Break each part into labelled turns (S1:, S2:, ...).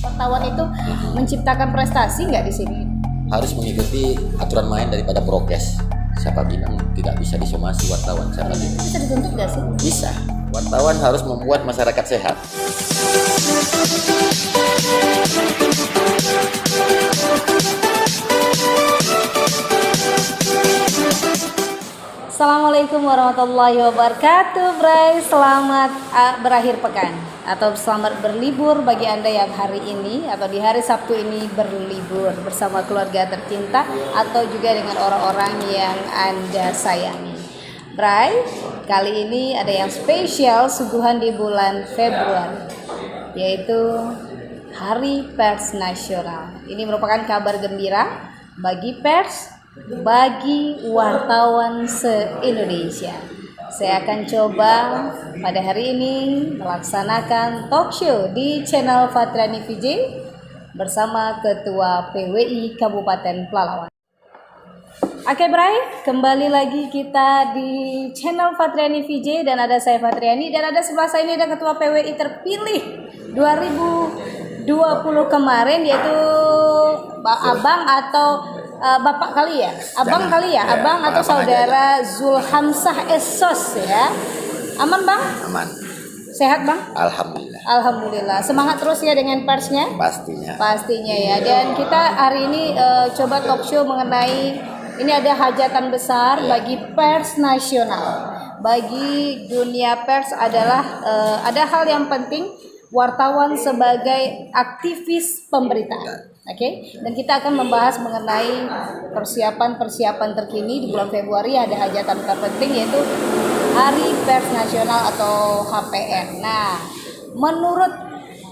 S1: Wartawan itu menciptakan prestasi nggak di sini?
S2: Harus mengikuti aturan main daripada prokes. Siapa bilang tidak bisa disomasi wartawan? Siapa bilang?
S1: Bisa dituntut nggak sih?
S2: Bisa. Wartawan harus membuat masyarakat sehat.
S1: Assalamualaikum warahmatullahi wabarakatuh, Bray. Selamat berakhir pekan atau selamat berlibur bagi Anda yang hari ini atau di hari Sabtu ini berlibur bersama keluarga tercinta atau juga dengan orang-orang yang Anda sayangi. Bray, kali ini ada yang spesial suguhan di bulan Februari, yaitu Hari Pers Nasional. Ini merupakan kabar gembira bagi pers, bagi wartawan se-Indonesia. Saya akan coba pada hari ini melaksanakan talk show di channel Fatriani VJ bersama Ketua PWI Kabupaten Pelalawan. Oke Bray, kembali lagi kita di channel Fatriani VJ dan ada saya Fatriani dan ada sebelah saya ini ada Ketua PWI terpilih 2020 kemarin, yaitu Abang atau Bapak kali ya, Abang kali ya, Abang atau Saudara Zulhamsah Esos ya. Aman Bang?
S2: Aman.
S1: Sehat Bang?
S2: Alhamdulillah.
S1: Alhamdulillah. Semangat terus ya dengan persnya?
S2: Pastinya.
S1: Pastinya ya. Dan kita hari ini coba talk show mengenai ini ada hajatan besar bagi pers nasional. Bagi dunia pers adalah ada hal yang penting, wartawan sebagai aktivis pemberitaan. Oke, dan kita akan membahas mengenai persiapan terkini di bulan Februari. Ada hajatan terpenting yaitu Hari Pers Nasional atau HPN. Nah, menurut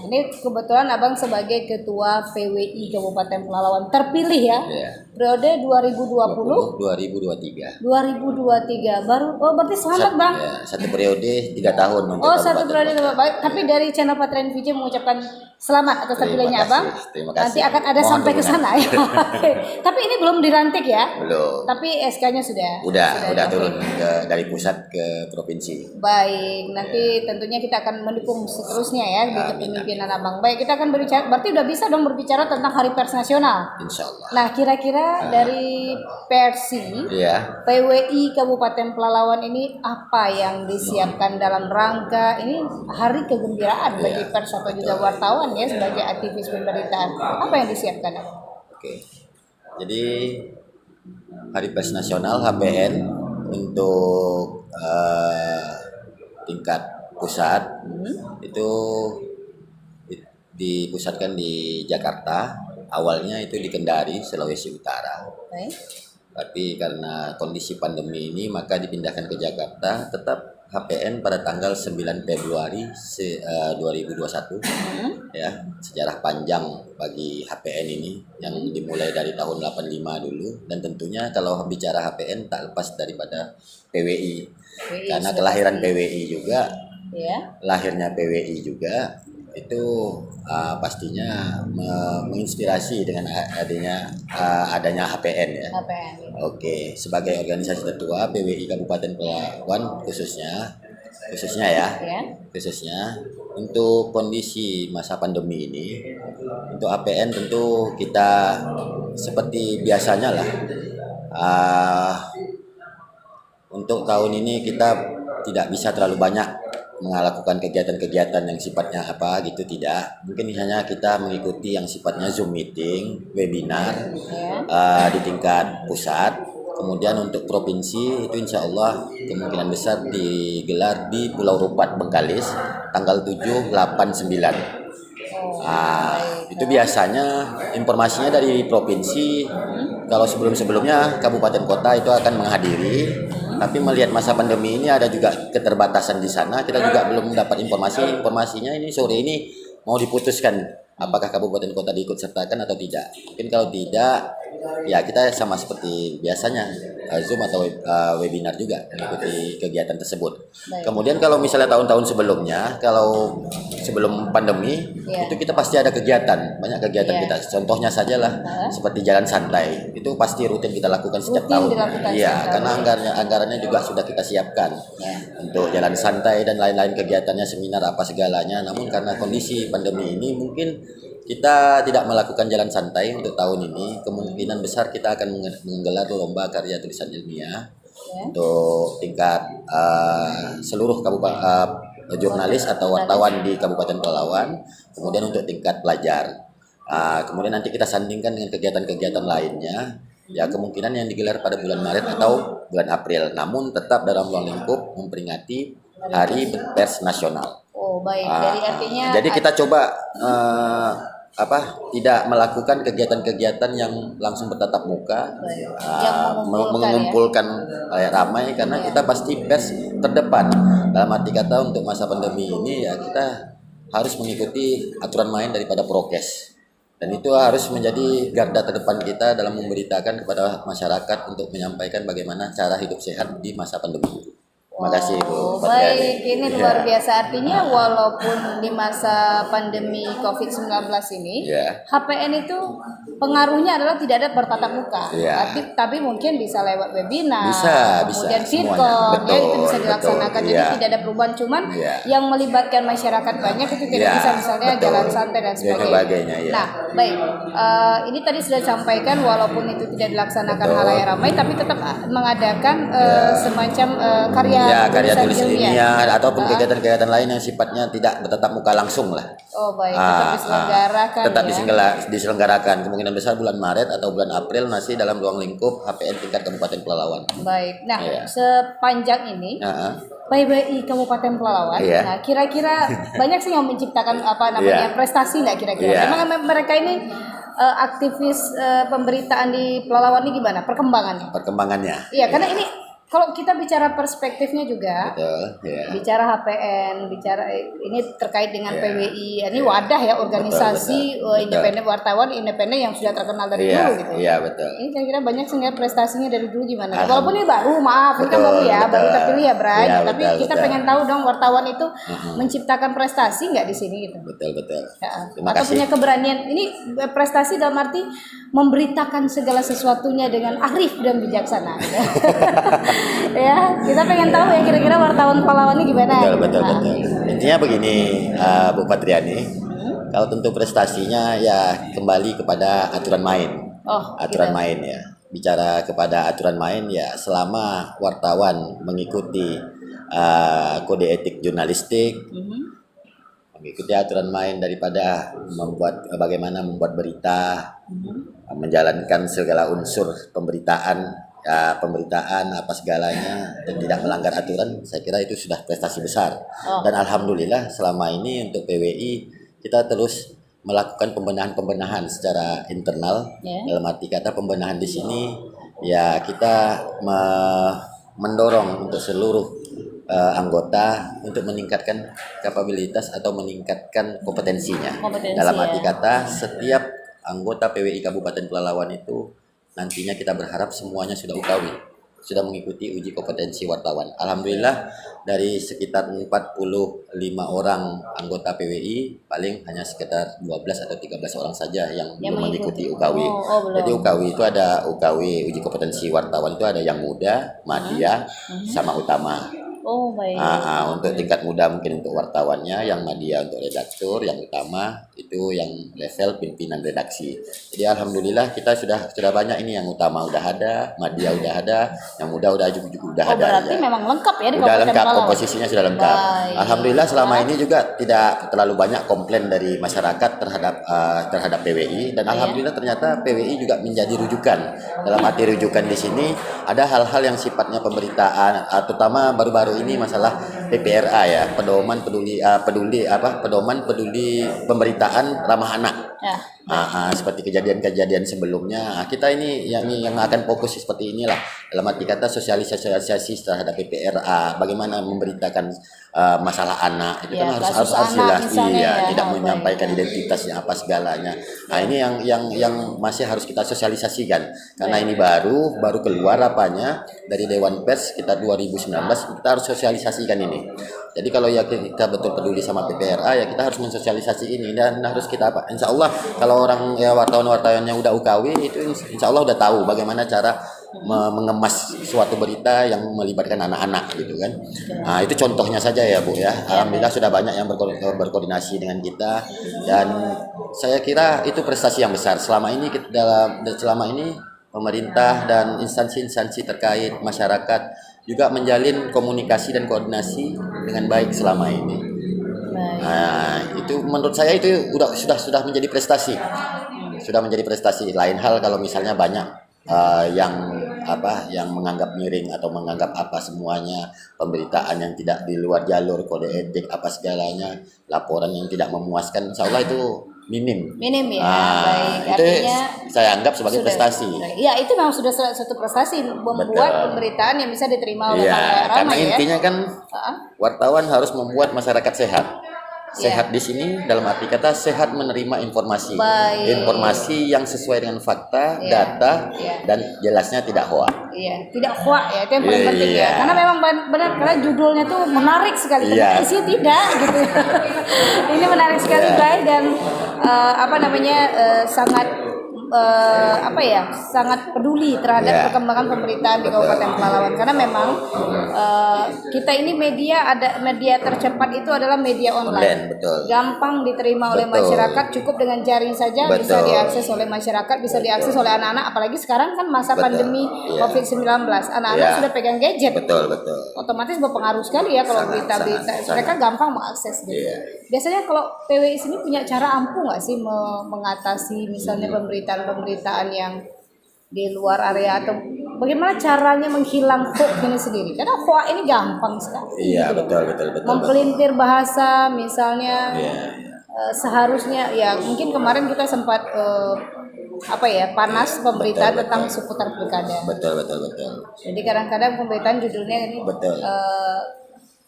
S1: ini kebetulan Abang sebagai Ketua PWI Kabupaten Pelalawan terpilih ya, periode 2020 2023 baru. Oh berarti selamat Bang.
S2: Ya, satu periode 3 tahun.
S1: Oh satu periode baik. Tapi dari channel Fatriani VJ mengucapkan selamat atas terpilihnya Abang.
S2: Terima kasih.
S1: Nanti akan ada sampai ke sana ya. Tapi ini belum dilantik ya?
S2: Belum.
S1: Tapi SK-nya sudah
S2: turun dari pusat ke provinsi.
S1: Baik, nanti tentunya kita akan mendukung seterusnya ya di kepemimpinan Abang. Baik, kita akan berbicara, berarti udah bisa dong berbicara tentang Hari Pers Nasional.
S2: Insya Allah.
S1: Nah, kira-kira dari Persi, PWI Kabupaten Pelalawan ini apa yang disiapkan dalam rangka ini hari kegembiraan bagi pers atau juga wartawan ya sebagai aktivis pemberitaan? Apa yang disiapkan?
S2: Oke. Jadi Hari Pers Nasional HPN untuk tingkat pusat itu dipusatkan di Jakarta. Awalnya itu di Kendari, Sulawesi Utara. Tapi karena kondisi pandemi ini maka dipindahkan ke Jakarta. Tetap HPN pada tanggal 9 Februari 2021. Ya, sejarah panjang bagi HPN ini yang dimulai dari tahun 85 dulu, dan tentunya kalau bicara HPN tak lepas daripada PWI. Karena kelahiran PWI juga. Lahirnya PWI juga itu pastinya menginspirasi dengan adanya HPN ya. Oke, sebagai organisasi tertua PWI Kabupaten Pelalawan khususnya untuk kondisi masa pandemi ini, untuk HPN tentu kita seperti biasanya lah. Untuk tahun ini kita tidak bisa terlalu banyak melakukan kegiatan-kegiatan yang sifatnya apa gitu, tidak. Mungkin hanya kita mengikuti yang sifatnya Zoom meeting, webinar di tingkat pusat. Kemudian untuk provinsi itu insya Allah kemungkinan besar digelar di Pulau Rupat, Bengkalis tanggal 7, 8, 9. Itu biasanya informasinya dari provinsi. Kalau sebelum-sebelumnya kabupaten kota itu akan menghadiri. Tapi melihat masa pandemi ini ada juga keterbatasan di sana, kita juga belum dapat informasinya ini sore ini mau diputuskan apakah kabupaten kota diikut sertakan atau tidak. Mungkin kalau tidak, ya kita sama seperti biasanya Zoom atau webinar juga mengikuti kegiatan tersebut. Kemudian kalau misalnya tahun-tahun sebelumnya, kalau sebelum pandemi itu kita pasti ada kegiatan, banyak kegiatan kita. Contohnya sajalah seperti jalan santai, itu pasti rutin kita lakukan setiap tahun. Iya, karena anggarannya juga sudah kita siapkan untuk jalan santai dan lain-lain kegiatannya, seminar apa segalanya. Namun karena kondisi pandemi ini mungkin kita tidak melakukan jalan santai untuk tahun ini. Kemungkinan besar kita akan menggelar lomba karya tulisan ilmiah untuk tingkat seluruh jurnalis atau wartawan di Kabupaten Pelalawan. Kemudian untuk tingkat pelajar. Kemudian nanti kita sandingkan dengan kegiatan-kegiatan lainnya. Ya kemungkinan yang digelar pada bulan Maret atau bulan April. Namun tetap dalam ruang lingkup memperingati Hari Pers Nasional.
S1: Oh baik, jadi artinya
S2: jadi kita coba tidak melakukan kegiatan-kegiatan yang langsung bertatap muka,
S1: yang
S2: mengumpulkan ramai karena kita pasti pers terdepan. Dalam arti kata untuk masa pandemi ini ya kita harus mengikuti aturan main daripada prokes. Dan itu harus menjadi garda terdepan kita dalam memberitakan kepada masyarakat untuk menyampaikan bagaimana cara hidup sehat di masa pandemi. Terima kasih Bu.
S1: Baik, ini luar biasa. Artinya walaupun di masa pandemi COVID-19 ini, HPN itu pengaruhnya adalah tidak ada bertatap muka. Tapi mungkin bisa lewat webinar, kemudian VidCon, itu bisa dilaksanakan. Jadi tidak ada perubahan, cuman yang melibatkan masyarakat banyak itu tidak bisa misalnya jalan santai dan sebagainya. Nah, baik. Ini tadi sudah disampaikan walaupun itu tidak dilaksanakan halayak ramai, tapi tetap mengadakan semacam karya
S2: tulis ilmiah ataupun kegiatan-kegiatan lain yang sifatnya tidak bertatap muka langsung lah.
S1: Oh baik, tetap diselenggarakan.
S2: Tetap diselenggarakan. Kemungkinan besar bulan Maret atau bulan April masih dalam ruang lingkup HPN tingkat Kabupaten Pelalawan.
S1: Baik. Nah, sepanjang ini PWI Kabupaten Pelalawan. Nah, kira-kira banyak sih yang menciptakan prestasi nggak kira-kira? Memang mereka ini aktivis pemberitaan di Pelalawan ini gimana perkembangannya? Iya, karena ini kalau kita bicara perspektifnya juga, bicara HPN, ini terkait dengan PWI, ini wadah ya organisasi independen wartawan independen yang sudah terkenal dari dulu gitu.
S2: Iya betul.
S1: Ini kira-kira banyak sih prestasinya dari dulu gimana? Walaupun ini baru, maaf, ini kan baru terpilih ya, Bray. Tapi kita pengen tahu dong wartawan itu menciptakan prestasi nggak di sini gitu?
S2: Betul.
S1: Atau punya keberanian. Ini prestasi dalam arti memberitakan segala sesuatunya dengan arif dan bijaksana. Ya, kita pengen tahu ya kira-kira wartawan Pelalawan ini gimana?
S2: Betul. Intinya begini, Bu Patriani, kalau tentu prestasinya ya kembali kepada aturan main. Main ya. Bicara kepada aturan main ya selama wartawan mengikuti kode etik jurnalistik, mengikuti aturan main daripada bagaimana membuat berita, menjalankan segala unsur pemberitaan apa segalanya dan tidak melanggar aturan, saya kira itu sudah prestasi besar. Dan alhamdulillah selama ini untuk PWI kita terus melakukan pembenahan secara internal. Dalam arti kata pembenahan di sini ya kita mendorong untuk seluruh anggota untuk meningkatkan kapabilitas atau meningkatkan kompetensinya. Dalam arti kata setiap anggota PWI Kabupaten Pelalawan itu nantinya kita berharap semuanya sudah UKW, sudah mengikuti uji kompetensi wartawan. Alhamdulillah dari sekitar 45 orang anggota PWI paling hanya sekitar 12 atau 13 orang saja yang belum mengikuti UKW. Jadi UKW itu ada UKW uji kompetensi wartawan itu ada yang muda, madya, sama utama.
S1: Oh baik.
S2: Untuk tingkat muda mungkin untuk wartawannya, yang madya untuk redaktur, yang utama itu yang level pimpinan redaksi. Jadi alhamdulillah kita sudah banyak ini, yang utama udah ada, madya udah ada, yang muda udah ada.
S1: Berarti memang lengkap ya di
S2: udah lengkap, komposisinya sudah lengkap. Baik. Alhamdulillah selama ini juga tidak terlalu banyak komplain dari masyarakat terhadap PWI, dan alhamdulillah ternyata PWI juga menjadi rujukan. Dalam arti rujukan di sini ada hal-hal yang sifatnya pemberitaan, terutama baru-baru ini masalah PPRA ya, pedoman peduli pemberitaan ramah anak. Seperti kejadian-kejadian sebelumnya, kita ini yang akan fokus seperti inilah, dalam arti kata sosialisasi terhadap PPRA, bagaimana memberitakan masalah anak itu kan harus jelas, tidak menyampaikan identitasnya apa segalanya. Ini yang masih harus kita sosialisasikan, karena ini baru keluar dari Dewan Pers kita 2019, kita harus sosialisasikan ini. Jadi kalau ya kita betul peduli sama PPRA ya kita harus mensosialisasi ini, dan harus kita Insya Allah kalau orang wartawan yang udah UKW itu Insya Allah udah tahu bagaimana cara mengemas suatu berita yang melibatkan anak-anak gitu kan. Itu contohnya saja ya Bu ya. Alhamdulillah sudah banyak yang berkoordinasi dengan kita, dan saya kira itu prestasi yang besar. Selama ini pemerintah dan instansi-instansi terkait masyarakat juga menjalin komunikasi dan koordinasi dengan baik selama ini. Nah, itu menurut saya itu sudah menjadi prestasi. Sudah menjadi prestasi. Lain hal kalau misalnya banyak yang menganggap miring atau menganggap apa semuanya pemberitaan yang tidak di luar jalur kode etik apa segalanya, laporan yang tidak memuaskan, insya Allah itu minim
S1: ya. Baik,
S2: itu
S1: artinya
S2: saya anggap sebagai prestasi.
S1: Ya, itu memang sudah satu prestasi, membuat pemberitaan yang bisa diterima oleh
S2: karena
S1: ramai
S2: intinya kan wartawan harus membuat masyarakat sehat. Sehat di sini dalam arti kata sehat menerima informasi. Informasi yang sesuai dengan fakta, data, dan jelasnya tidak hoak.
S1: Tidak hoak ya, itu yang paling penting ya. Karena memang benar, karena judulnya tuh menarik sekali, tapi isinya tidak gitu. Ini menarik sekali Bray, dan sangat sangat peduli terhadap perkembangan pemberitaan di Kabupaten Pelalawan, karena memang kita ini media tercepat itu adalah media online.
S2: Betul.
S1: Gampang diterima oleh masyarakat, cukup dengan jaring saja bisa diakses oleh masyarakat, bisa diakses oleh anak-anak, apalagi sekarang kan masa pandemi COVID-19, anak-anak sudah pegang gadget.
S2: Betul.
S1: Otomatis berpengaruh sekali ya kalau berita-berita, mereka gampang mengakses gitu. Biasanya kalau PWI sini punya cara ampuh nggak sih mengatasi misalnya pemberitaan yang di luar area, atau bagaimana caranya menghilang hoax ini sendiri? Karena hoax ini gampang sekali.
S2: Iya,
S1: gitu.
S2: betul.
S1: Mempelintir bahasa misalnya, seharusnya ya mungkin kemarin kita sempat panas pemberitaan tentang seputar pilkada.
S2: Betul.
S1: Jadi kadang-kadang pemberitaan judulnya ini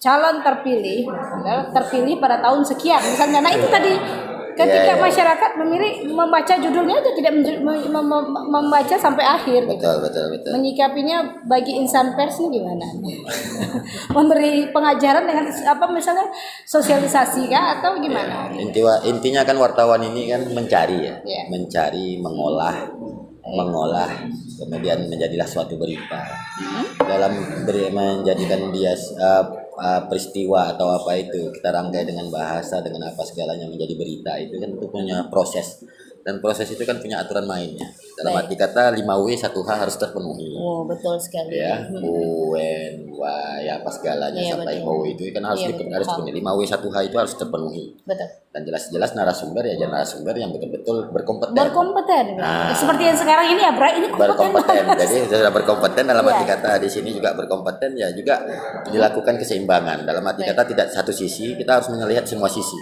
S1: calon terpilih pada tahun sekian misalnya. Nah itu tadi ketika masyarakat memilih membaca judulnya aja, tidak membaca sampai akhir.
S2: Betul.
S1: Menyikapinya bagi insan pers ini gimana? Memberi pengajaran dengan misalnya sosialisasi kah atau gimana?
S2: Intinya kan wartawan ini kan mencari mencari, mengolah, kemudian menjadilah suatu berita. Dalam menjadikan dia peristiwa atau apa itu kita rangkai dengan bahasa, dengan apa segalanya menjadi berita, itu kan itu punya proses, dan proses itu kan punya aturan mainnya. Dalam arti kata 5W 1H harus terpenuhi.
S1: Oh, betul sekali.
S2: Ya, UN, ya apa segalanya sampai OW itu kan harus dipenuhi. 5W 1H itu harus terpenuhi.
S1: Betul.
S2: Dan jelas-jelas narasumber yang betul-betul berkompeten.
S1: Seperti yang sekarang ini ya, Bray, ini
S2: berkompeten. Jadi sudah berkompeten dalam arti kata di sini juga berkompeten, ya juga dilakukan keseimbangan. Dalam arti kata tidak satu sisi, kita harus melihat semua sisi.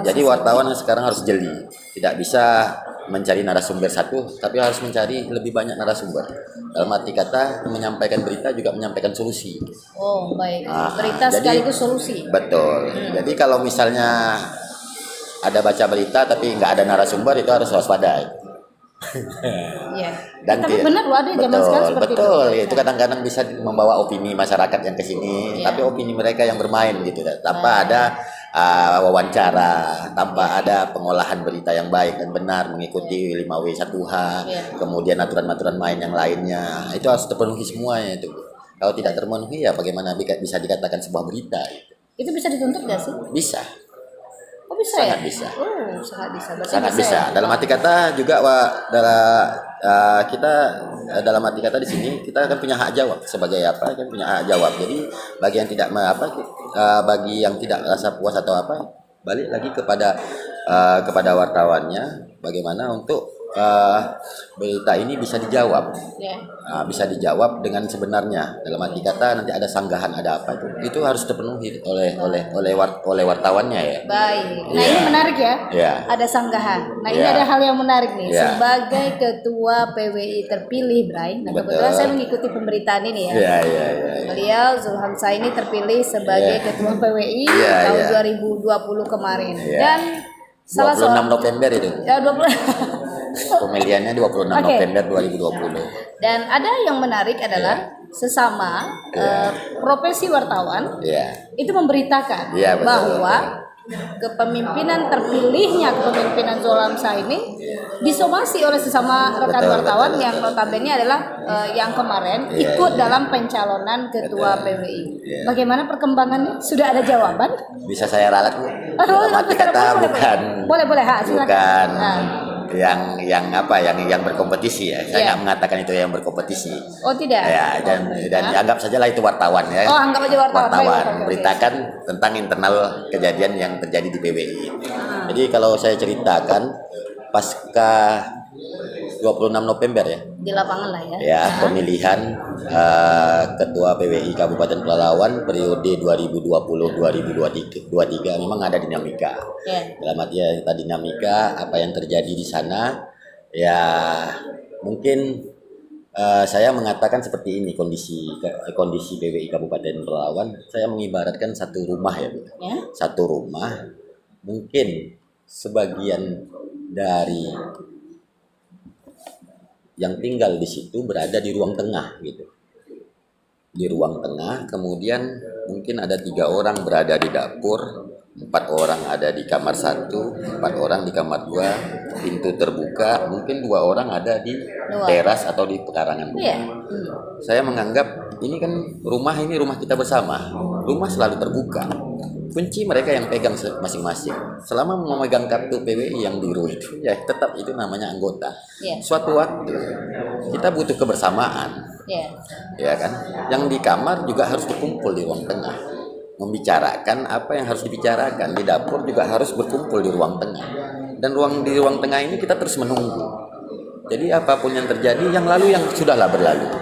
S2: Jadi wartawan sekarang harus jeli. Tidak bisa mencari narasumber satu, tapi harus mencari lebih banyak narasumber. Dalam arti kata menyampaikan berita juga menyampaikan solusi.
S1: Oh, baik. Berita sekaligus solusi.
S2: Betul. Jadi kalau misalnya ada baca berita tapi nggak ada narasumber, itu harus waspada.
S1: Tapi benar loh, ada zaman sekarang seperti itu.
S2: Betul. Itu kadang-kadang bisa membawa opini masyarakat yang ke sini, tapi opini mereka yang bermain gitu, tanpa ada wawancara, tanpa ada pengolahan berita yang baik dan benar, mengikuti 5W 1H, kemudian aturan-aturan main yang lainnya. Itu harus terpenuhi semuanya itu. Kalau tidak terpenuhi, ya bagaimana bisa dikatakan sebuah berita gitu.
S1: Itu bisa dituntut nggak sih?
S2: Bisa.
S1: Oh, bisa.
S2: Sangat bisa.
S1: Oh, sangat bisa.
S2: Sangat bisa. Dalam arti kata juga kita dalam arti kata di sini kita kan punya hak jawab sebagai apa? Kan punya hak jawab. Jadi bagi yang tidak bagi yang tidak rasa puas atau apa, balik lagi kepada wartawannya, bagaimana untuk berita ini bisa dijawab. Bisa dijawab dengan sebenarnya. Dalam arti kata nanti ada sanggahan, ada apa itu harus terpenuhi oleh wartawannya ya.
S1: Baik. Nah ini menarik ya. Ada sanggahan. Nah ini ada hal yang menarik nih. Sebagai ketua PWI terpilih, Bray. Nah kebetulan saya mengikuti pemberitaan ini ya. Beliau Zulhamsa ini terpilih sebagai ketua PWI tahun 2020 kemarin. Dan
S2: 26 November itu.
S1: Ya 20.
S2: Pemilihannya 26 November 2020.
S1: Dan ada yang menarik adalah sesama profesi wartawan itu memberitakan bahwa kepemimpinan terpilihnya kepemimpinan Zolamsa ini disomasi oleh sesama rekan
S2: Betul,
S1: wartawan
S2: betul,
S1: yang
S2: betul.
S1: notabene adalah yang kemarin
S2: Iya,
S1: ikut
S2: iya.
S1: dalam pencalonan ketua
S2: Betul.
S1: PWI.
S2: Iya.
S1: Bagaimana perkembangannya? Sudah ada jawaban?
S2: Bisa saya ralat, Bu?
S1: Aduh,
S2: Dalam arti kata bukan
S1: boleh, silakan.
S2: bukan
S1: Nah.
S2: yang apa yang berkompetisi ya. Saya
S1: Iya.
S2: nggak mengatakan itu yang berkompetisi.
S1: Oh tidak.
S2: Ya, dan anggap sajalah itu wartawan ya.
S1: Oh, anggap aja wartawan. Baik, oke.
S2: Beritakan tentang internal kejadian yang terjadi di PWI. Jadi kalau saya ceritakan pasca 26 November ya.
S1: Di lapangan lah ya.
S2: Ya, pemilihan ketua PWI Kabupaten Pelalawan periode 2020-2023 memang ada dinamika.
S1: Ya.
S2: Dalam arti dinamika apa yang terjadi di sana ya mungkin saya mengatakan seperti ini kondisi PWI Kabupaten Pelalawan. Saya mengibaratkan satu rumah ya, Bu.
S1: Ya.
S2: Satu rumah mungkin sebagian dari yang tinggal di situ berada di ruang tengah gitu. Di ruang tengah, kemudian mungkin ada 3 orang berada di dapur, 4 orang ada di kamar 1, 4 orang di kamar 2, pintu terbuka, mungkin 2 orang ada di teras atau di pekarangan.
S1: Iya.
S2: Saya menganggap ini kan rumah kita bersama. Rumah selalu terbuka. Kunci mereka yang pegang masing-masing. Selama memegang kartu PWI yang biru itu, ya tetap itu namanya anggota.
S1: Yeah.
S2: Suatu waktu kita butuh kebersamaan, ya kan? Yang di kamar juga harus berkumpul di ruang tengah, membicarakan apa yang harus dibicarakan. Di dapur juga harus berkumpul di ruang tengah. Dan di ruang tengah ini kita terus menunggu. Jadi apapun yang terjadi, yang lalu yang sudahlah berlalu.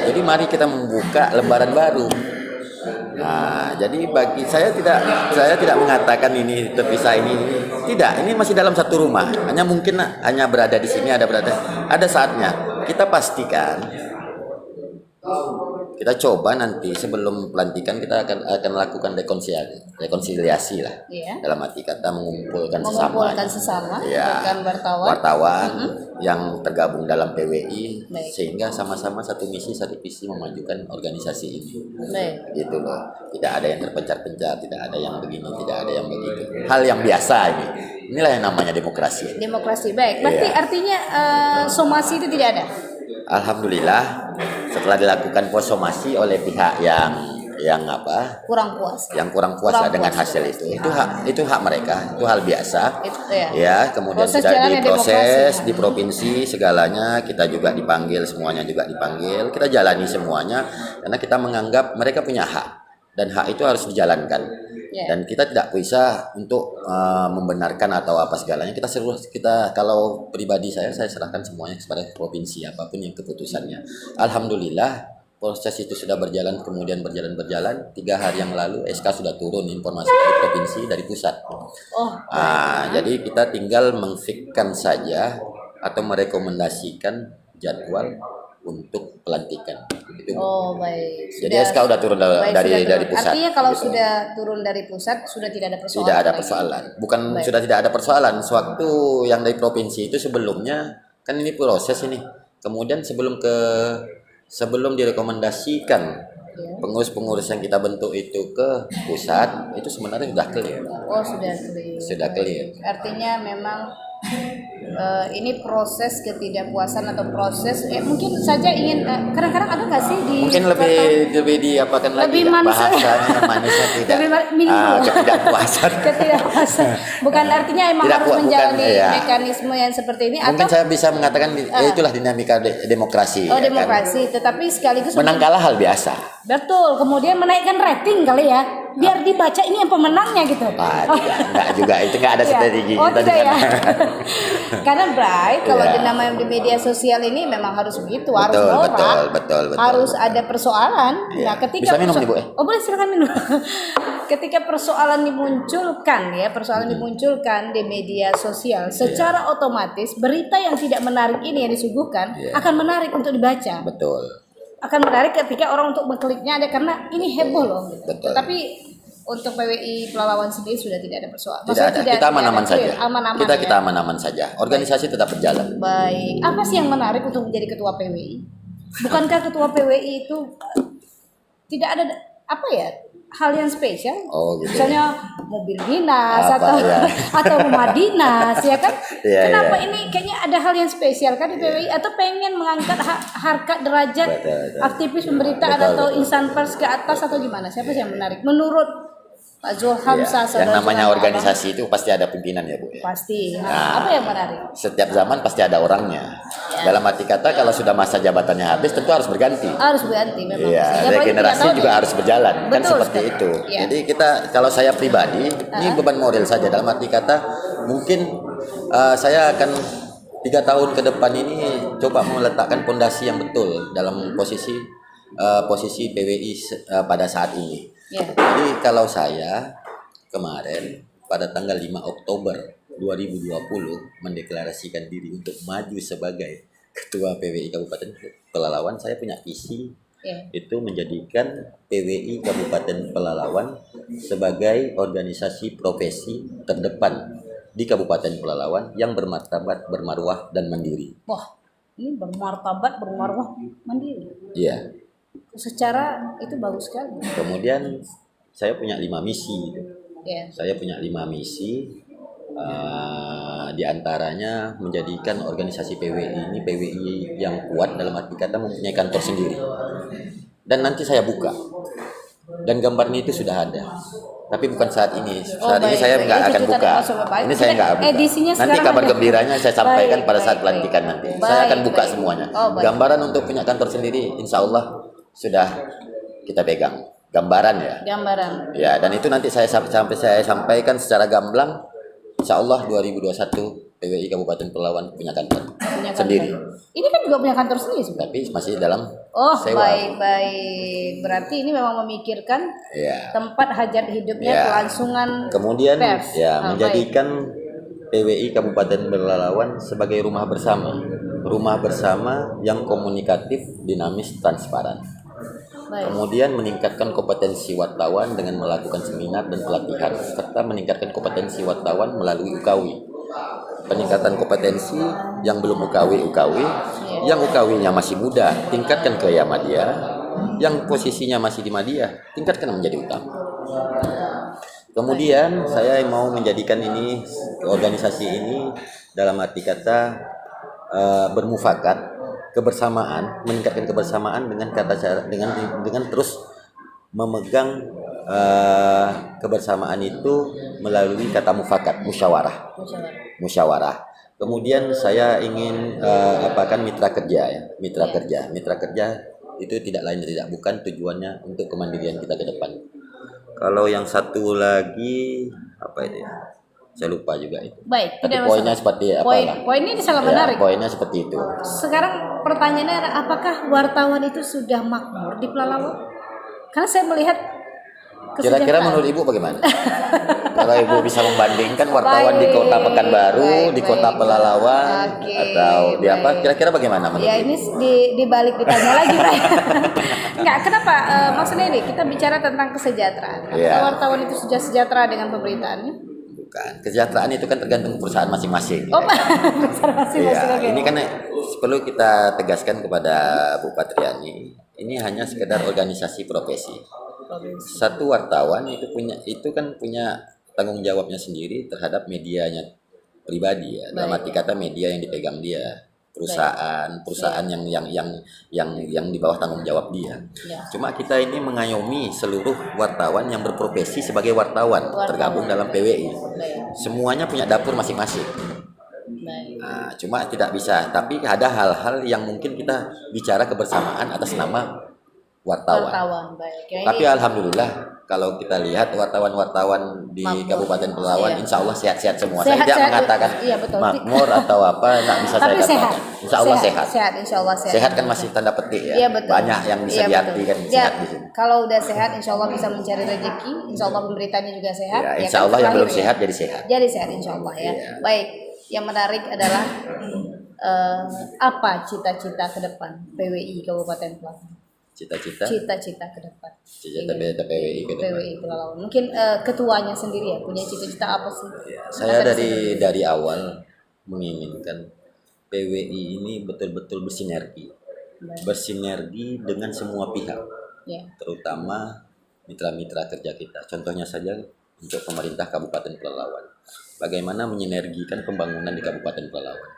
S2: Jadi mari kita membuka lembaran baru. Nah, jadi bagi saya tidak mengatakan ini terpisah ini. Tidak, ini masih dalam satu rumah. Hanya berada di sini ada saatnya. Kita pastikan kita coba nanti sebelum pelantikan kita akan lakukan rekonsiliasi lah.
S1: Iya.
S2: Dalam arti kata mengumpulkan
S1: sesama
S2: ya,
S1: rekan
S2: wartawan yang tergabung dalam PWI.
S1: Baik.
S2: Sehingga sama-sama satu misi satu visi memajukan organisasi ini.
S1: Baik.
S2: Gitu loh, tidak ada yang terpencar-pencar, tidak ada yang begini, tidak ada yang begitu, hal yang biasa inilah yang namanya demokrasi.
S1: Baik, berarti
S2: Iya.
S1: artinya somasi itu tidak ada.
S2: Alhamdulillah setelah dilakukan somasi oleh pihak yang
S1: Kurang puas.
S2: yang kurang puas lah dengan hasil itu hak mereka, itu hal biasa. Ya, kemudian
S1: Proses
S2: sudah
S1: jalannya
S2: diproses
S1: demokrasi.
S2: di provinsi segalanya, kita juga dipanggil, semuanya juga dipanggil, kita jalani semuanya karena kita menganggap mereka punya hak dan hak itu harus dijalankan. Dan kita tidak bisa untuk membenarkan atau apa segalanya. Kita kalau pribadi saya serahkan semuanya kepada provinsi apapun yang keputusannya. Alhamdulillah proses itu sudah berjalan 3 hari yang lalu SK sudah turun informasi dari provinsi dari pusat. Jadi kita tinggal mengfikkan saja atau merekomendasikan jadwal untuk pelantikan. Itu.
S1: Baik.
S2: Jadi SK udah turun dari pusat.
S1: Artinya kalau sudah turun dari pusat sudah tidak ada persoalan.
S2: Tidak ada persoalan. Bukan baik. Sudah tidak ada persoalan. Sewaktu yang dari provinsi itu sebelumnya kan ini proses ini. Kemudian sebelum direkomendasikan pengurus-pengurus yang kita bentuk itu ke pusat itu sebenarnya sudah clear. Sudah clear.
S1: Artinya memang ini proses ketidakpuasan atau proses mungkin saja ingin kadang-kadang ada nggak sih di
S2: mungkin lebih diapakan lagi bahasanya manisnya
S1: ketidakpuasan bukan artinya emang harus menjalani mekanisme yang seperti ini
S2: mungkin
S1: atau
S2: saya bisa mengatakan itulah dinamika demokrasi
S1: demokrasi kan? Tetapi sekaligus
S2: menang kalah hal biasa.
S1: Betul, kemudian menaikkan rating kali ya biar dibaca ini yang pemenangnya gitu.
S2: Enggak juga, itu enggak ada strategi.
S1: Tidak ya. Karena Bray, kalau di media sosial ini memang harus begitu, harus norak.
S2: Betul.
S1: Harus ada persoalan. Nah, ketika
S2: bisa minum nih, Bu?
S1: Oh, boleh silakan minum. Ketika persoalan dimunculkan di media sosial, secara otomatis berita yang tidak menarik ini yang disuguhkan akan menarik untuk dibaca.
S2: Betul.
S1: Akan menarik ketika orang untuk mengkliknya ada karena ini heboh loh.
S2: Betul.
S1: Tapi untuk PWI Pelalawan sendiri sudah tidak ada persoalan.
S2: Kita aman-aman saja. Kita
S1: ya?
S2: aman-aman saja. Organisasi tetap berjalan.
S1: Baik. Apa sih yang menarik untuk menjadi ketua PWI? Bukankah ketua PWI itu tidak ada hal yang spesial.
S2: Oh, gitu.
S1: Misalnya mobil dinas
S2: Apa,
S1: atau
S2: ya.
S1: atau rumah dinas ya kan?
S2: Iya,
S1: Kenapa
S2: iya.
S1: ini kayaknya ada hal yang spesial kan di PWI atau pengen mengangkat harkat derajat
S2: Betul, betul.
S1: aktivis pemberitaan
S2: Betul,
S1: atau
S2: betul.
S1: insan pers ke atas atau gimana? Siapa sih yang menarik? Menurut Pak Zulham
S2: Ya, yang namanya organisasi itu pasti ada pimpinan ya Bu ya.
S1: pasti. Nah,
S2: Nah,
S1: apa yang menarik?
S2: Setiap zaman pasti ada orangnya. Dalam arti kata kalau sudah masa jabatannya habis tentu harus berganti.
S1: Harus berganti memang.
S2: Iya,
S1: Sehingga apalagi 3
S2: regenerasi
S1: tahun
S2: juga
S1: ya.
S2: harus berjalan, kan
S1: Betul
S2: seperti
S1: sekali.
S2: itu.
S1: Iya.
S2: Jadi kita, kalau saya pribadi, ini beban moral saja. Dalam arti kata, mungkin saya akan 3 tahun ke depan ini coba meletakkan fondasi yang betul dalam posisi PWI pada saat ini.
S1: Ya.
S2: Jadi kalau saya kemarin pada tanggal 5 Oktober 2020 mendeklarasikan diri untuk maju sebagai Ketua PWI Kabupaten Pelalawan, saya punya visi
S1: Ya.
S2: itu menjadikan PWI Kabupaten Pelalawan sebagai organisasi profesi terdepan di Kabupaten Pelalawan yang bermartabat, bermarwah dan mandiri.
S1: Wah, ini bermartabat, bermarwah, mandiri.
S2: Iya.
S1: Secara itu bagus sekali.
S2: Kemudian saya punya 5 misi.
S1: Ya.
S2: Saya punya 5 misi. Di antaranya menjadikan organisasi PWI ini PWI yang kuat, dalam arti kata mempunyai kantor sendiri. Dan nanti saya buka. Dan gambarnya itu sudah ada. Tapi bukan saat ini. Saat ini saya
S1: baik.
S2: nggak
S1: Itu
S2: akan
S1: kita
S2: buka.
S1: masuk ke baik.
S2: Ini saya nggak buka.
S1: Edisinya
S2: Nanti
S1: sekarang
S2: kabar
S1: ada.
S2: gembiranya saya sampaikan
S1: Baik,
S2: pada saat
S1: baik,
S2: pelantikan
S1: baik.
S2: nanti.
S1: Baik,
S2: Saya akan buka
S1: baik.
S2: semuanya.
S1: Oh, baik.
S2: Gambaran untuk punya kantor sendiri, insya Allah sudah kita pegang. Gambaran ya.
S1: Gambaran.
S2: Ya, dan itu nanti saya sampaikan secara gamblang. Insya Allah 2021 PWI Kabupaten Pelalawan punya kantor
S1: Punya kantor.
S2: sendiri.
S1: Ini kan juga punya kantor sendiri sebenarnya.
S2: Tapi masih dalam
S1: Oh,
S2: sewa.
S1: baik. Berarti ini memang memikirkan
S2: Ya.
S1: tempat hajat hidupnya,
S2: Ya.
S1: kelangsungan
S2: Kemudian
S1: pers.
S2: ya
S1: Ah,
S2: menjadikan PWI Kabupaten Pelalawan sebagai rumah bersama. Rumah bersama yang komunikatif, dinamis, transparan.
S1: baik.
S2: Kemudian meningkatkan kompetensi wartawan dengan melakukan seminar dan pelatihan, serta meningkatkan kompetensi wartawan melalui UKW. Peningkatan kompetensi yang belum UKW, yang UKW-nya masih muda, tingkatkan ke Muhammadiyah, yang posisinya masih di Muhammadiyah, tingkatkan menjadi utama. Kemudian saya mau menjadikan ini organisasi ini dalam arti kata bermufakat, kebersamaan, meningkatkan kebersamaan dengan kata cara dengan terus memegang kebersamaan itu melalui kata mufakat, musyawarah. Kemudian saya ingin apakan mitra kerja ya, mitra kerja itu tidak lain tidak bukan tujuannya untuk kemandirian kita ke depan. Kalau yang satu lagi apa itu ya? Saya lupa juga itu.
S1: Baik,
S2: Tapi
S1: tidak
S2: poinnya
S1: masalah.
S2: seperti apa?
S1: Poin ini sangat menarik.
S2: Poinnya seperti itu.
S1: Sekarang pertanyaannya adalah, apakah wartawan itu sudah makmur di Pelalawan? Karena saya melihat
S2: Kira-kira
S1: kesejahteraan.
S2: menurut Ibu bagaimana? Kalau Ibu bisa membandingkan wartawan di Kota Pekanbaru, di Kota Pelalawan,
S1: Oke,
S2: atau di apa?
S1: baik.
S2: Kira-kira bagaimana menurut
S1: Ya
S2: Ibu?
S1: ini dibalik ditanya lagi, Pak. Enggak, kenapa? Maksudnya ini kita bicara tentang kesejahteraan. Apakah
S2: Iya.
S1: wartawan itu sudah sejahtera dengan pemberitaannya?
S2: Bukan. Kesejahteraan itu kan tergantung perusahaan masing-masing.
S1: Oh, Pak. Besar masing-masing.
S2: Iya,
S1: Oke.
S2: ini kan perlu kita tegaskan kepada Bu Patriani. Ini hanya sekedar organisasi profesi. Satu wartawan itu kan punya tanggung jawabnya sendiri terhadap medianya pribadi ya. Dalam arti kata media yang dipegang dia, perusahaan yang di bawah tanggung jawab dia.
S1: Ya.
S2: Cuma kita ini mengayomi seluruh wartawan yang berprofesi sebagai wartawan tergabung dalam PWI.
S1: Baik.
S2: Semuanya punya dapur masing-masing.
S1: Baik.
S2: Nah, cuma tidak bisa. Tapi ada hal-hal yang mungkin kita bicara kebersamaan atas nama wartawan.
S1: Baik. Ya,
S2: Tapi
S1: ini
S2: alhamdulillah kalau kita lihat wartawan-wartawan di
S1: Makmur.
S2: Kabupaten Pelalawan,
S1: Iya.
S2: insya Allah sehat-sehat semua. Saya
S1: Sehat,
S2: tidak
S1: sehat.
S2: mengatakan
S1: Iya, betul.
S2: makmur atau apa, nggak bisa saya
S1: tapi sehat.
S2: katakan. Insya Allah sehat.
S1: Sehat, insya Allah sehat.
S2: Sehat kan masih tanda petik ya.
S1: Iya, betul.
S2: Banyak yang bisa
S1: Iya,
S2: diartikan
S1: betul.
S2: sehat
S1: Ya,
S2: di sini.
S1: kalau udah sehat, insya Allah bisa mencari rezeki. Insya Allah pemberitanya juga sehat.
S2: Ya,
S1: Ya
S2: insya
S1: kan?
S2: Allah yang belum
S1: Terakhir ya.
S2: sehat jadi sehat.
S1: Jadi sehat, insya Allah ya.
S2: Iya.
S1: Baik. Yang menarik adalah apa cita-cita ke depan PWI Kabupaten Pelalawan?
S2: Cita-cita
S1: Cita-cita ke depan.
S2: PWI ke depan.
S1: PWI Pelalawan. Mungkin ketuanya sendiri ya punya cita-cita apa sih?
S2: Ya, saya dari awal menginginkan PWI ini betul-betul bersinergi.
S1: Baik.
S2: Bersinergi dengan semua pihak,
S1: Ya.
S2: terutama mitra-mitra kerja kita. Contohnya saja untuk pemerintah Kabupaten Pelalawan. Bagaimana menyinergikan pembangunan di Kabupaten Pelalawan.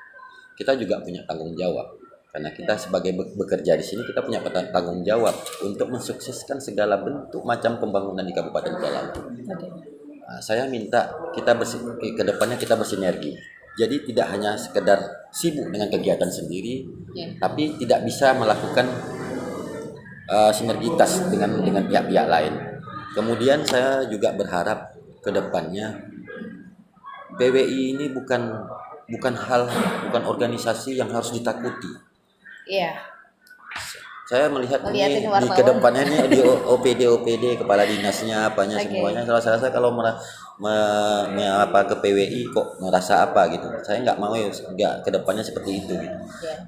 S2: Kita juga punya tanggung jawab. Karena kita sebagai bekerja di sini, kita punya tanggung jawab untuk mensukseskan segala bentuk macam pembangunan di Kabupaten Pelalawan. Nah, saya minta kita ke depannya kita bersinergi. Jadi tidak hanya sekedar sibuk dengan kegiatan sendiri, tapi tidak bisa melakukan sinergitas dengan pihak-pihak lain. Kemudian saya juga berharap ke depannya PWI ini bukan organisasi yang harus ditakuti.
S1: Iya.
S2: Saya melihat ini di
S1: wartawan.
S2: kedepannya ini di OPD kepala dinasnya apanya semuanya. Saya rasa kalau ke PWI kok merasa apa gitu. Saya nggak mau kedepannya seperti itu gitu.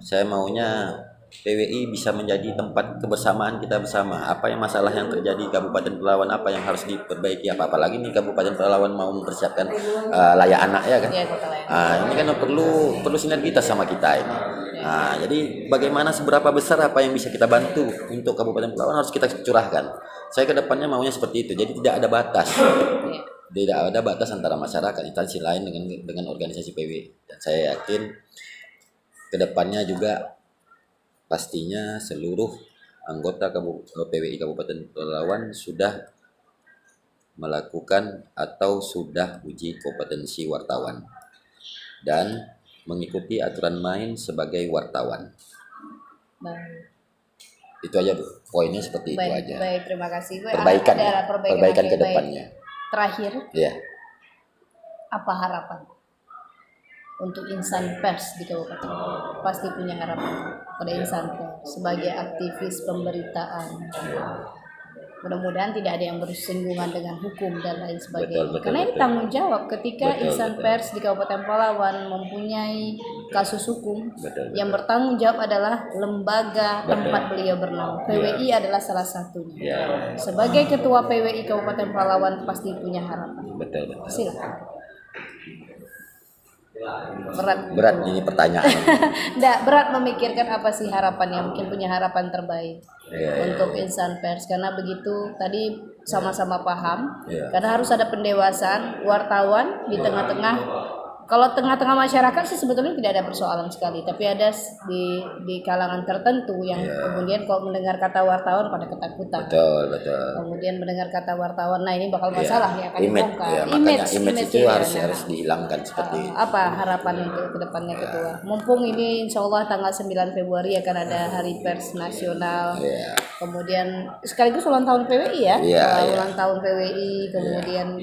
S2: Saya maunya PWI bisa menjadi tempat kebersamaan kita bersama. Apa yang masalah yang terjadi di Kabupaten Pelalawan, apa yang harus diperbaiki, apalagi nih Kabupaten Pelalawan mau mempersiapkan layak anak ya kan. Ini kan perlu sinergitas sama kita ini. Nah, jadi bagaimana seberapa besar apa yang bisa kita bantu untuk Kabupaten Pelalawan harus kita curahkan. Saya kedepannya maunya seperti itu. Jadi tidak ada batas. Tidak ada batas antara masyarakat instansi lain dengan organisasi PWI. Dan saya yakin kedepannya juga pastinya seluruh anggota PWI Kabupaten Pelalawan sudah melakukan atau sudah uji kompetensi wartawan dan mengikuti aturan main sebagai wartawan.
S1: Baik.
S2: Itu aja Bu, poinnya seperti itu aja.
S1: Baik, terima kasih Bu.
S2: Perbaikan ke depannya.
S1: Terakhir,
S2: ya.
S1: Apa harapan untuk insan pers di Kabupaten? Pasti punya harapan pada insan pers sebagai aktivis pemberitaan. Mudah-mudahan tidak ada yang bersinggungan dengan hukum dan lain sebagainya. Karena ini tanggung jawab ketika insan pers di Kabupaten Pelalawan mempunyai kasus hukum, yang bertanggung jawab adalah lembaga tempat beliau bernaung. PWI adalah salah satunya. Sebagai ketua PWI Kabupaten Pelalawan pasti punya harapan. Silakan.
S2: Berat ini pertanyaan.
S1: Nggak berat memikirkan apa sih harapannya, mungkin punya harapan terbaik untuk insan pers, karena begitu tadi sama-sama paham, karena harus ada pendewasaan wartawan di tengah-tengah. Kalau tengah-tengah masyarakat sih sebetulnya tidak ada persoalan sekali, tapi ada di kalangan tertentu yang kemudian kalau mendengar kata wartawan pada ketakutan.
S2: Betul.
S1: Kemudian mendengar kata wartawan, nah ini bakal masalah ya, akan dibongkar.
S2: Image itu harus dihilangkan seperti
S1: apa harapan untuk kedepannya ketua? Mumpung ini insya Allah tanggal 9 Februari akan ada Hari Pers Nasional. Kemudian sekaligus ulang tahun PWI ya. Ulang tahun PWI, kemudian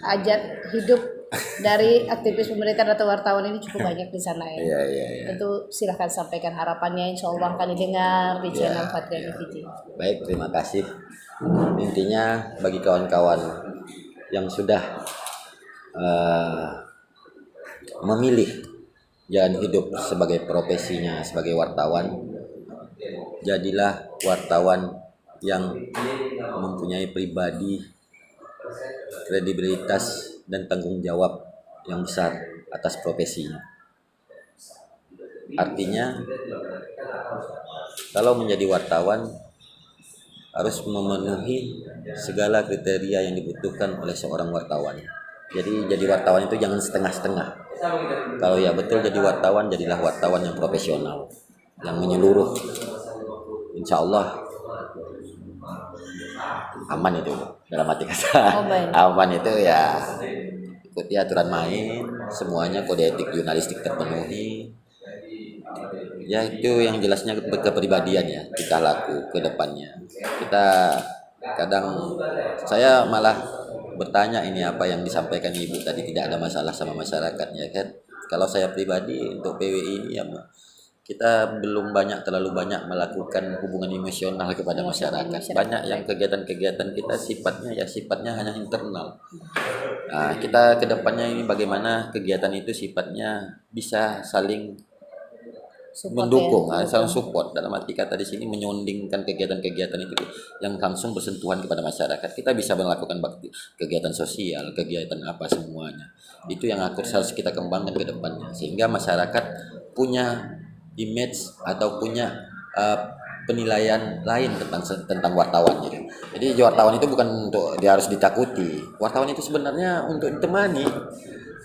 S1: ajat hidup dari aktivis pemerintahan atau wartawan ini cukup banyak di sana ya. Tentu silahkan sampaikan harapannya, insya Allah akan didengar di channel Fatriani TV.
S2: Baik, terima kasih. Intinya bagi kawan-kawan yang sudah memilih jalan hidup sebagai profesinya sebagai wartawan, jadilah wartawan yang mempunyai pribadi, kredibilitas dan tanggung jawab yang besar atas profesinya. Artinya kalau menjadi wartawan harus memenuhi segala kriteria yang dibutuhkan oleh seorang wartawan. Jadi wartawan itu jangan setengah-setengah. Kalau ya betul jadi wartawan, jadilah wartawan yang profesional, yang menyeluruh. Insya Allah aman itu dalam arti kata. Aman itu ya ikuti aturan main, semuanya kode etik jurnalistik terpenuhi. Ya itu yang jelasnya kepribadian ya kita laku ke depannya. Kita kadang saya malah bertanya ini apa yang disampaikan Ibu tadi tidak ada masalah sama masyarakat ya kan. Kalau saya pribadi untuk PWI ini ya kita belum terlalu banyak melakukan hubungan emosional kepada masyarakat. Banyak yang kegiatan-kegiatan kita sifatnya hanya internal. Nah, kita kedepannya ini bagaimana kegiatan itu sifatnya bisa saling mendukung, saling support. Dalam arti kata di sini menyondingkan kegiatan-kegiatan itu yang langsung bersentuhan kepada masyarakat. Kita bisa melakukan kegiatan sosial, kegiatan apa semuanya. Itu yang harus kita kembangkan ke depannya sehingga masyarakat punya image atau punya penilaian lain tentang wartawan gitu. Jadi wartawan itu bukan untuk dia harus ditakuti. Wartawan itu sebenarnya untuk ditemani,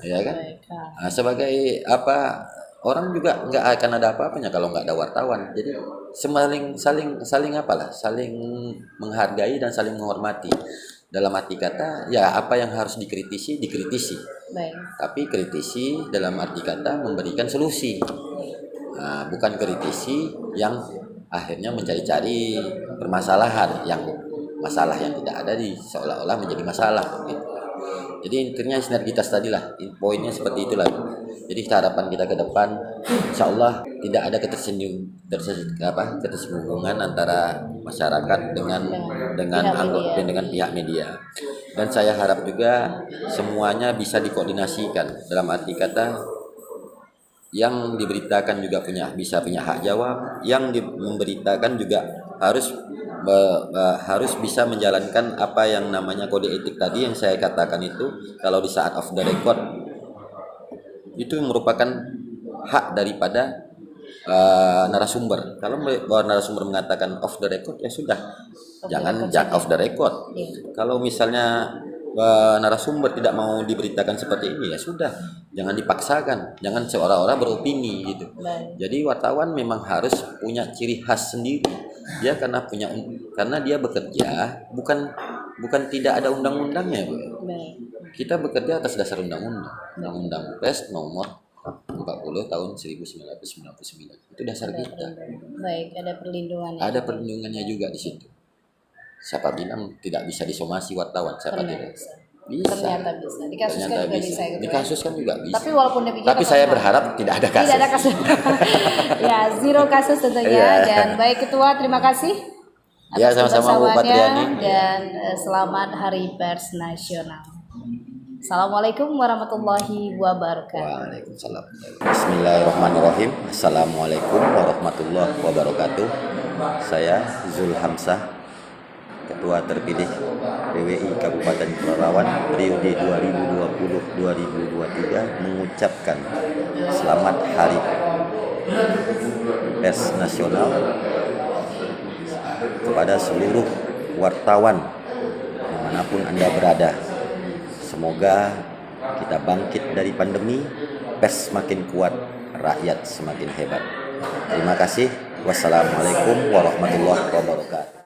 S2: ya kan? Nah, sebagai apa, orang juga nggak akan ada apa-apanya kalau nggak ada wartawan. Jadi saling apalah, saling menghargai dan saling menghormati. Dalam arti kata, ya apa yang harus dikritisi dikritisi.
S1: Baik.
S2: Tapi kritisi dalam arti kata memberikan solusi. Nah, bukan kritisi yang akhirnya mencari-cari permasalahan, yang masalah yang tidak ada di seolah-olah menjadi masalah gitu. Jadi intinya sinergitas tadi lah, poinnya seperti itulah. Jadi harapan kita ke depan, insya Allah tidak ada ketersinggungan antara masyarakat dengan pihak media. Dan saya harap juga semuanya bisa dikoordinasikan, dalam arti kata yang diberitakan juga bisa punya hak jawab, yang memberitakan juga harus bisa menjalankan apa yang namanya kode etik tadi yang saya katakan itu. Kalau di saat off the record itu merupakan hak daripada narasumber. Kalau narasumber mengatakan off the record, ya sudah, jangan off the record. Kalau misalnya narasumber tidak mau diberitakan seperti ini, ya sudah, jangan dipaksakan, jangan seolah-olah beropini gitu. Jadi wartawan memang harus punya ciri khas sendiri. Dia karena dia bekerja bukan tidak ada undang-undangnya, Bu. Kita bekerja atas dasar undang-undang pers nomor 40 tahun 1999. Itu dasar kita.
S1: Baik, ada perlindungannya.
S2: Ada perlindungannya juga di situ. Siapa bilang tidak bisa disomasi wartawan? Siapa tidak? Bisa.
S1: Ternyata bisa. Dikasuskan juga bisa. Gitu.
S2: Dikasuskan juga bisa.
S1: Tapi walaupun demikian,
S2: tapi saya berharap tidak ada kasus.
S1: Tidak ada kasus. Ya, zero kasus tentunya. Dan baik Ketua, terima kasih.
S2: Ya, sama-sama Bu Patriani.
S1: Dan selamat Hari Pers Nasional. Assalamualaikum warahmatullahi wabarakatuh.
S2: Waalaikumsalam. Bismillahirrahmanirrahim. Assalamualaikum warahmatullahi wabarakatuh. Saya Zul Hamzah, Ketua terpilih PWI Kabupaten Pelalawan periode 2020-2023, mengucapkan selamat Hari Pers Nasional kepada seluruh wartawan dimanapun Anda berada. Semoga kita bangkit dari pandemi, pers semakin kuat, rakyat semakin hebat. Terima kasih. Wassalamualaikum warahmatullahi wabarakatuh.